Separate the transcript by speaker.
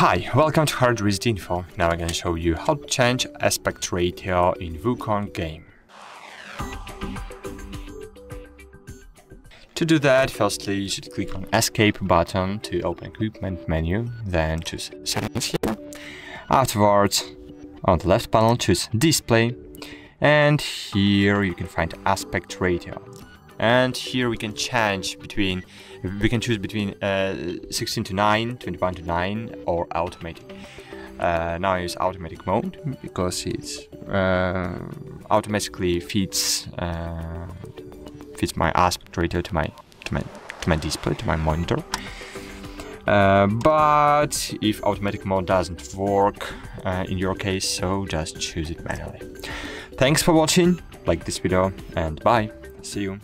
Speaker 1: Hi, welcome to HardReset.Info. Now I'm going to show you how to change aspect ratio in Wukong game. To do that, firstly you should click on Escape button to open Equipment menu, then choose Settings here. Afterwards, on the left panel choose Display, and here you can find Aspect Ratio. And here we can choose between 16:9, 21:9 or automatic. Now I use automatic mode because it's automatically feeds my aspect ratio to my display, to my monitor. But if automatic mode doesn't work in your case, so just choose it manually. Thanks for watching, like this video, and bye. See you.